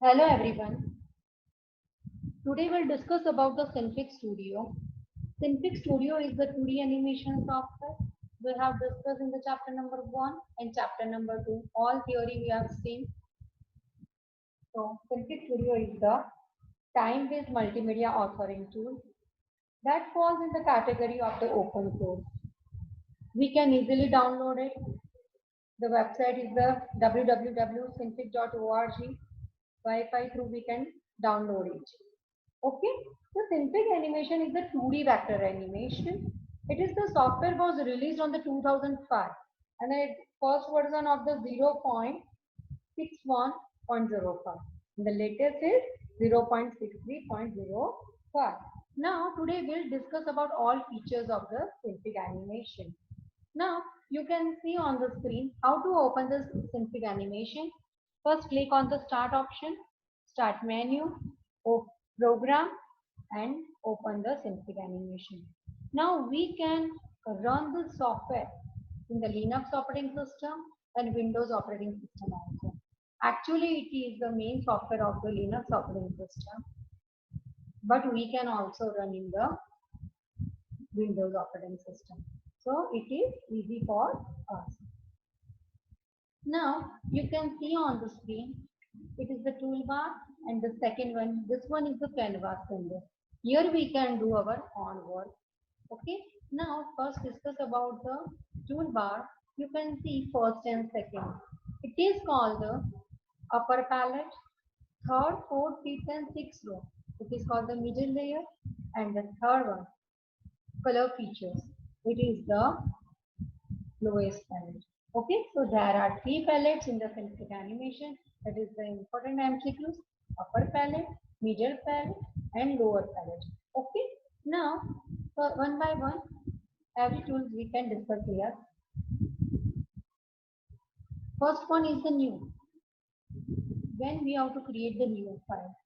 Hello everyone. Today we'll discuss about the Synfig Studio. Synfig Studio is the 2D animation software. We have discussed in the chapter number 1 and chapter number 2. All theory we have seen. So Synfig Studio is the time-based multimedia authoring tool that falls in the category of the open source. We can easily download it. The website is the www.synfig.org. Wi-Fi through we can download it. Okay, so Synfig animation is the 2D vector animation. It is the software was released on the 2005 and the first version of the 0.61.05. The latest is 0.63.05. Now today we'll discuss about all features of the Synfig animation. Now you can see on the screen how to open the Synfig animation. First click on the start option, start menu, program and open the Synfig animation. Now we can run the software in the Linux operating system and Windows operating system also. Actually it is the main software of the Linux operating system, but we can also run in the Windows operating system. So it is easy for us. Now you can see on the screen, it is the toolbar and the second one, this one is the canvas window. Here we can do our own work. Okay. Now first discuss about the toolbar. You can see first and second. It is called the upper palette, third, fourth, fifth and sixth row. It is called the middle layer and the third one, color features. It is the lowest palette. Okay, so there are three palettes in the Synfig animation. That is the important MCQs: upper palette, middle palette, and lower palette. Okay, now one by one, every tools we can discuss here. First one is the new. When we have to create the new file,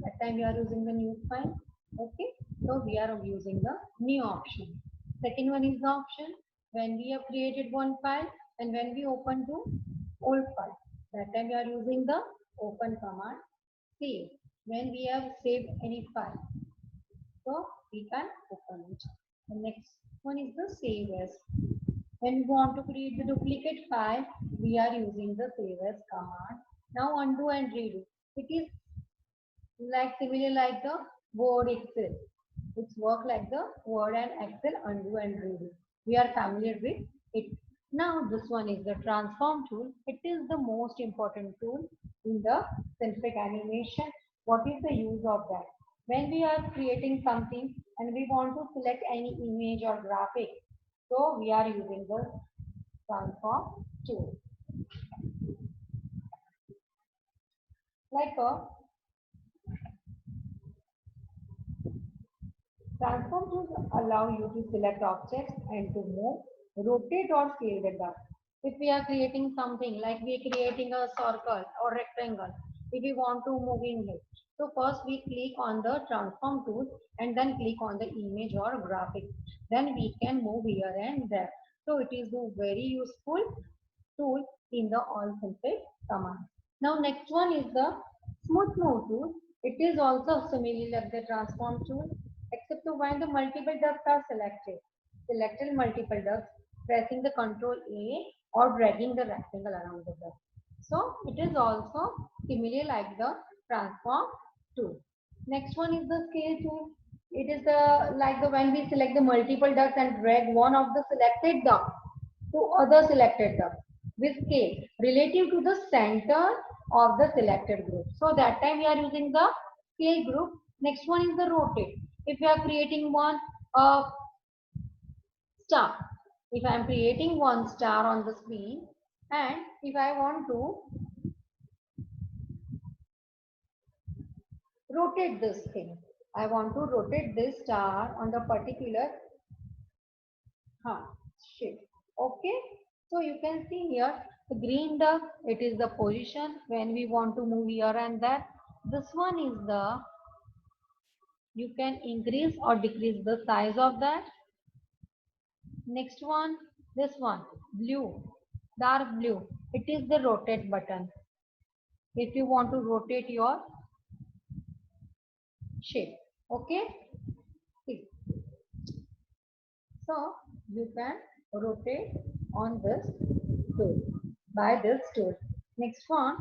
that time we are using the new file. Okay, so we are using the new option. Second one is the option when we have created one file and when we open to old file, that time we are using the open command. Save when we have saved any file, so we can open it. The next one is the save as. When we want to create the duplicate file, we are using the save as command. Now undo and redo. It is like similar like the Word, Excel. It's work like the Word and Excel, undo and redo. We are familiar with it. Now this one is the transform tool. It is the most important tool in the Synfig animation. What is the use of that? When we are creating something and we want to select any image or graphic, so we are using the transform tool. Like a transform tools allow you to select objects and to move, rotate or scale the dot. If we are creating something like we are creating a circle or rectangle, if we want to move in it, so first we click on the transform tool and then click on the image or graphic. Then we can move here and there. So it is a very useful tool in the all Synfig command. Now next one is the smooth move tool. It is also similar like the transform tool, except to when the multiple ducts are selected. Selected multiple ducts, pressing the Control A or dragging the rectangle around the duct. So it is also similar like the transform tool. Next one is the scale tool. It is the like the when we select the multiple ducts and drag one of the selected duct to other selected duct with scale relative to the center of the selected group. So that time we are using the scale group. Next one is the rotate. If we are creating one star, if I am creating one star on the screen and if I want to rotate this thing, I want to rotate this star on the particular shape. Okay, so you can see here the green duck, it is the position when we want to move here and there. This one is the, you can increase or decrease the size of that. Next one, this one, blue, dark blue, it is the rotate button. if you want to rotate your shape. Okay, see, so you can rotate on this tool, by this tool. Next one,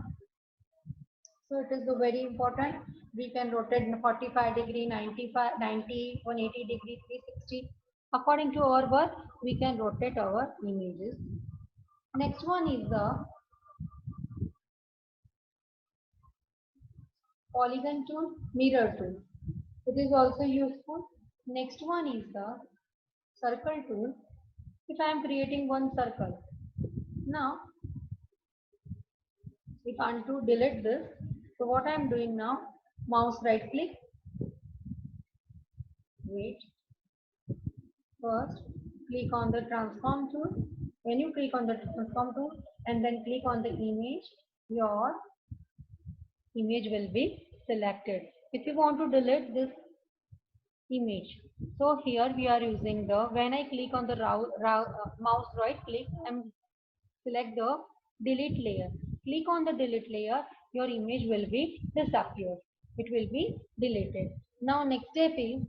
so it is the very important, we can rotate in 45 degree, 95, 90, 180 degree, 360. According to our work, we can rotate our images. Next one is the polygon tool, mirror tool. It is also useful. Next one is the circle tool. If I am creating one circle, now if I want to delete this, so what I am doing now, mouse right click, wait, first click on the transform tool. When you click on the transform tool and then click on the image, your image will be selected. If you want to delete this image, so here we are using the, when I click on the mouse right click and select the delete layer, click on the delete layer, your image will be disappear, it will be deleted. Now next step is,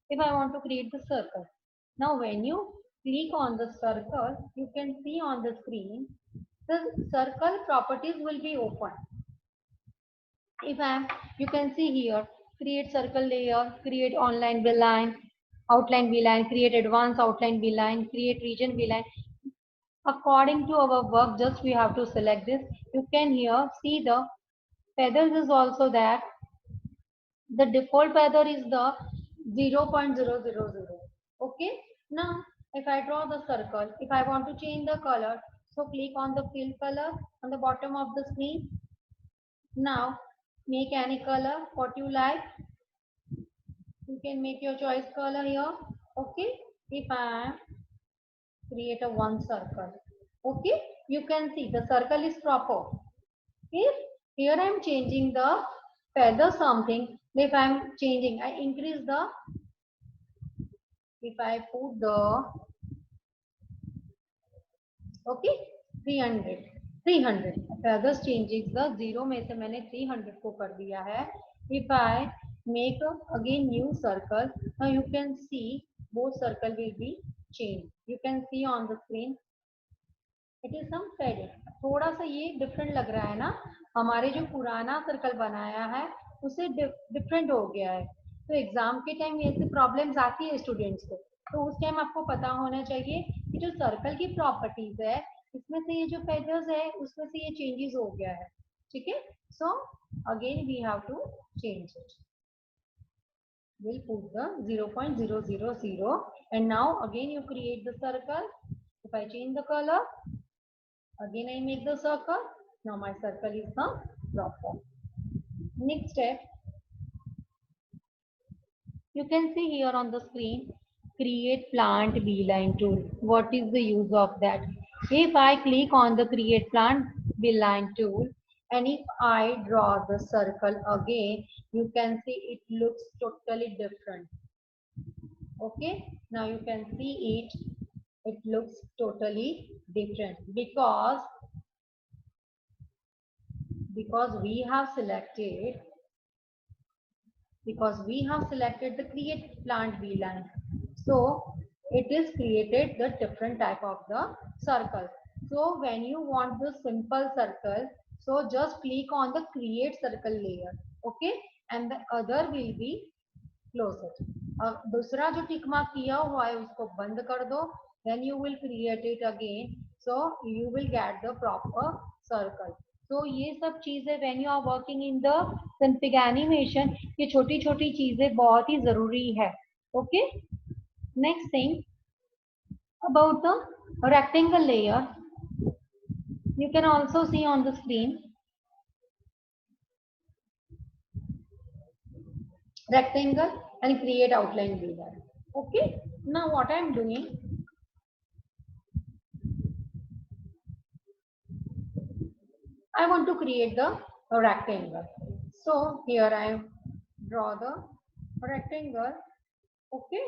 if I want to create the circle, now when you click on the circle, you can see on the screen the circle properties will be open. If I am, you can see here, create circle layer, create online beeline, outline beeline, create advanced outline beeline, create region beeline. According to our work, just we have to select this. You can here see the feathers is also there. The default feather is the 0.000. Okay. Now, if I draw the circle, if I want to change the color, so click on the fill color on the bottom of the screen. Now, make any color what you like. You can make your choice color here. Okay. If I create a one circle, okay, you can see the circle is proper. If here I am changing the feather something, if I am changing, I increase the, if I put the, okay, 300, 300 feathers changing the 0 में से मैंने 300 को कर दिया है. If I make again new circle, now you can see both circle will be changed. You can see on the screen it is some faded. थोड़ा सा ये डिफरेंट लग रहा है ना, हमारे जो पुराना सर्कल बनाया है उससे डिफरेंट हो गया है. तो एग्जाम के टाइम ऐसे प्रॉब्लम्स आती है स्टूडेंट्स को, तो उस टाइम आपको पता होना चाहिए कि जो सर्कल की प्रॉपर्टीज है इसमें से ये जो फेदर्स है उसमें से ये चेंजेस हो गया है. ठीक है, so again we have to change it. We'll put the 0.000 and now again you create the circle. If I change the color, again I make the circle. Now my circle is the proper. Next step, you can see here on the screen, create plant beeline tool. What is the use of that? If I click on the create plant beeline tool and if I draw the circle again, you can see it looks totally different. Okay, now you can see it looks totally different because we have selected the create plant beeline, so it is created the different type of the circle. So when you want the simple circle, so just click on the create circle layer, okay, and the other will be close it. दूसरा जो tick mark किया हुआ है उसको बंद कर दो, then you will create it again, so you will get the proper circle. तो ये सब चीजें when you are working in the config animation, ये छोटी छोटी चीजें बहुत ही जरूरी है. Okay, next thing about the rectangle layer, you can also see on the screen rectangle and create outline beeline. Okay, now what I am doing, I want to create the rectangle. So here I draw the rectangle. Okay,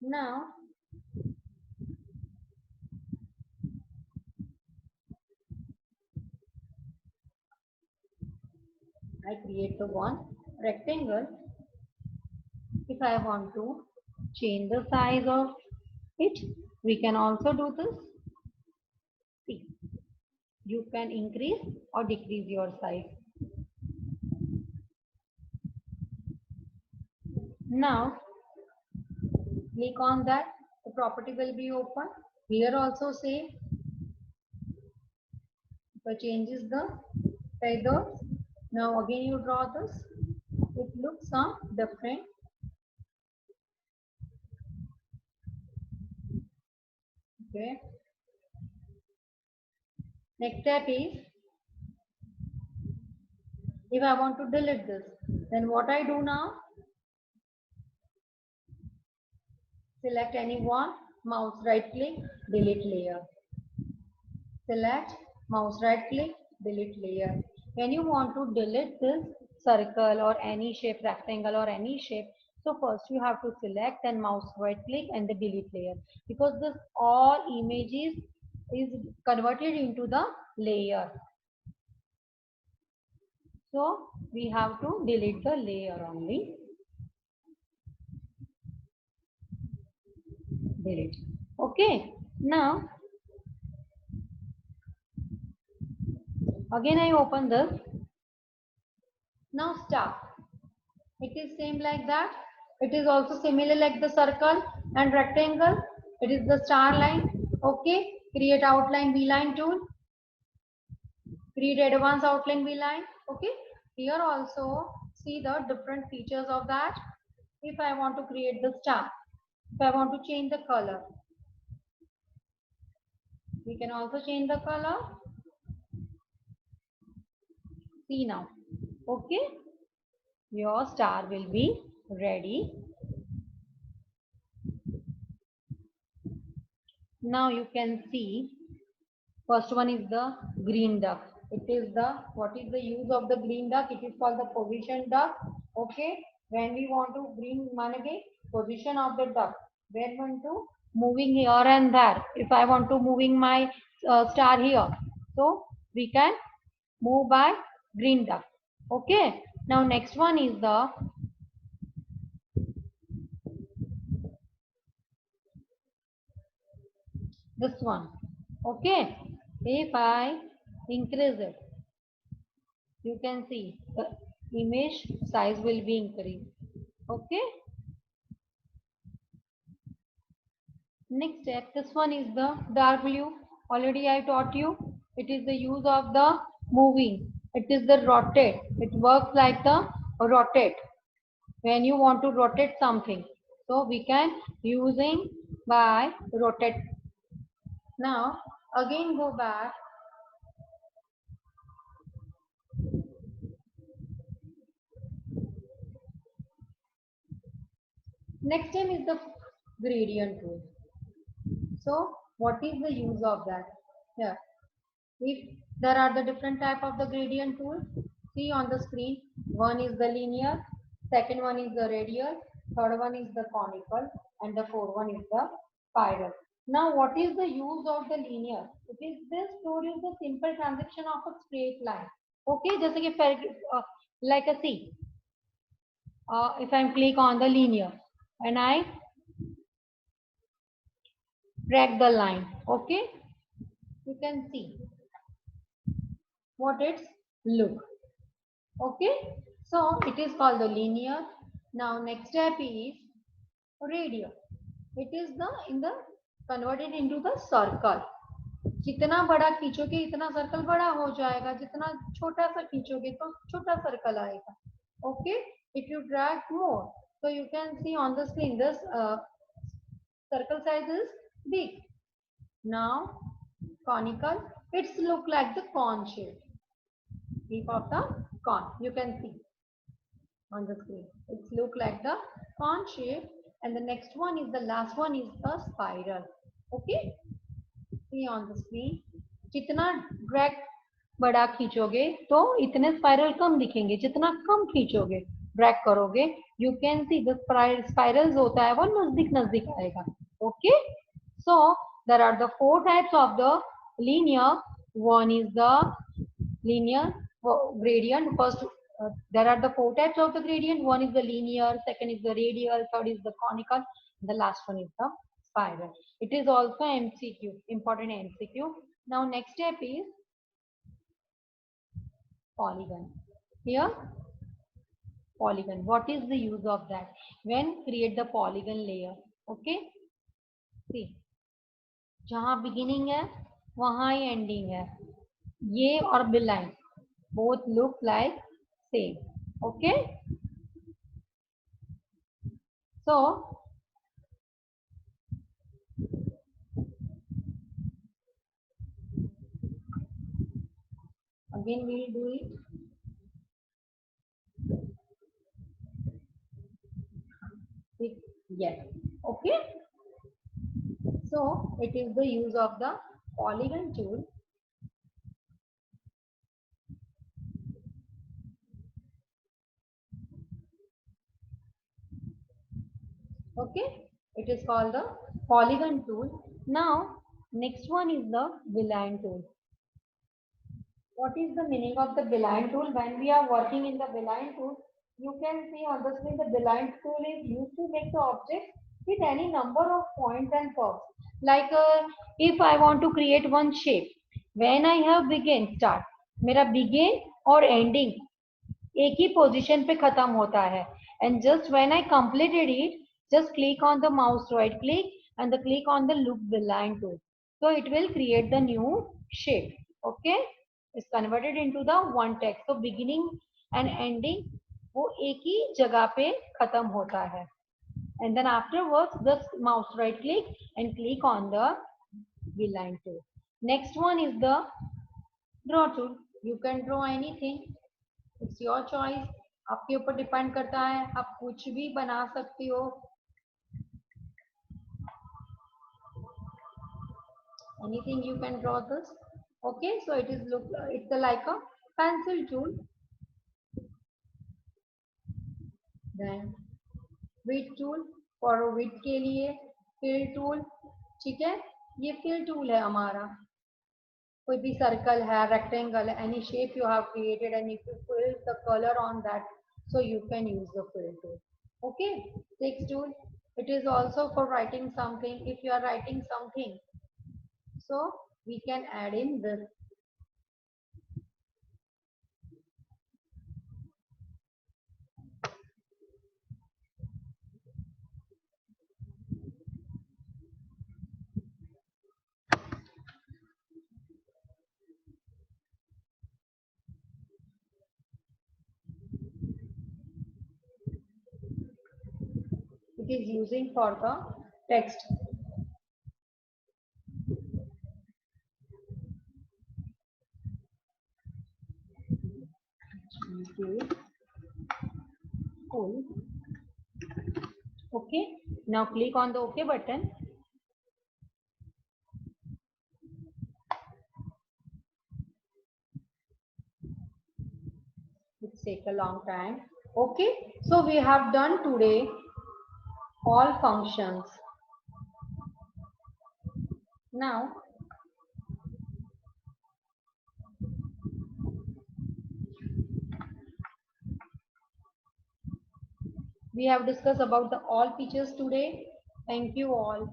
now I create the one rectangle. If I want to change the size of it, we can also do this. See, you can increase or decrease your size. Now, click on that. The property will be open. Here also say, if I changes the feathers. Now again you draw this. It looks some different. Okay. Next step is, if I want to delete this, then what I do now? Select any one, mouse right click, delete layer. Select, mouse right click, delete layer. When you want to delete this circle or any shape, rectangle or any shape, so first you have to select and mouse right click and the delete layer, because this all images is converted into the layer. So we have to delete the layer only. Delete. Okay. Now again I open this. Now start. It is same like that. It is also similar like the circle and rectangle. It is the star line. Okay. Create outline V-line tool. Create advanced outline V-line. Okay. Here also see the different features of that. If I want to create the star, if I want to change the color, we can also change the color. See now. Okay. Your star will be ready. Now you can see, first one is the green duck. It is the, what is the use of the green duck? It is called the position duck. Okay. When we want to bring manage position of the duck, we want to moving here and there. If I want to moving my star here, so we can move by green duck. Okay. Now next one is the this one. Okay. If I increase it, you can see the image size will be increased. Okay. Next step, this one is the dark blue. Already I taught you. It is the use of the moving. It is the rotate. It works like the rotate. When you want to rotate something, so we can using by rotate. Now again go back. Next time is the gradient tool. So what is the use of that? Here, if there are the different type of the gradient tool, see on the screen. One is the linear, second one is the radial, third one is the conical, and the fourth one is the spiral. Now what is the use of the linear? It is this to use the simple transaction of a straight line. Okay, just like a C. If I click on the linear and I drag the line, okay, you can see what it's look. Okay, so it is called the linear. Now next step is radial. It is the in the converted into the circle. जितना बड़ा खींचोगे इतना circle बड़ा हो जाएगा, जितना छोटा सा खींचोगे तो छोटा सर्कल आएगा. Okay, if you drag more, so you can see on the screen this circle size is big. Now conical, it's look like the cone shape. Shape of the cone, you can see on the screen. It's look like the cone shape. And the next one is the last one is the spiral. Okay, see on the screen. जितना drag बड़ा खींचोगे तो इतने spiral कम दिखेंगे, जितना कम खींचोगे drag करोगे you can see the spirals होता है वो नजदीक नजदीक आएगा. Okay, so there are the four types of the linear. One is the linear gradient. First there are the four types of the gradient. One is the linear, second is the radial, third is the conical, the last one is the spiral. It is also MCQ, important MCQ. Now next step is polygon. Here, polygon. What is the use of that? When create the polygon layer. Okay. See, जहाँ beginning है, वहाँ ही ending है. ये और beline both look like same. Okay. So again we'll do it. Yes. Okay. So it is the use of the polygon tool. Okay. It is called the polygon tool. Now next one is the beeline tool. What is the meaning of the beeline tool? When we are working in the beeline tool, you can see on the screen the beeline tool is used to make the object with any number of points and curves. Like if I want to create one shape, when I have begin start, मेरा begin और ending एक ही position पे खत्म होता है, and just when I completed it, just click on the mouse right click and the click on the loop beeline tool, so it will create the new shape. Okay, it's converted into the one text. So beginning and ending वो एक ही जगह पे खत्म होता है, and then afterwards just mouse right click and click on the beeline tool. Next one is the draw tool. You can draw anything, it's your choice. आपके ऊपर depend करता है, आप कुछ भी बना सकती हो. Anything you can draw this. Okay, so it is look, it's like a pencil tool. Then width tool, for width के लिए fill tool. ठीक है, ये fill tool है हमारा. कोई भी सर्कल है, रेक्टेंगल है, any shape you have created and if you fill the color on that, so you can use the fill tool. Okay, text tool, it is also for writing something. If you are writing something, so we can add in this. It is using for the text. Cool. Okay, now click on the OK button. It takes a long time. Okay, so we have done today all functions. Now we have discussed about the all features today. Thank you all.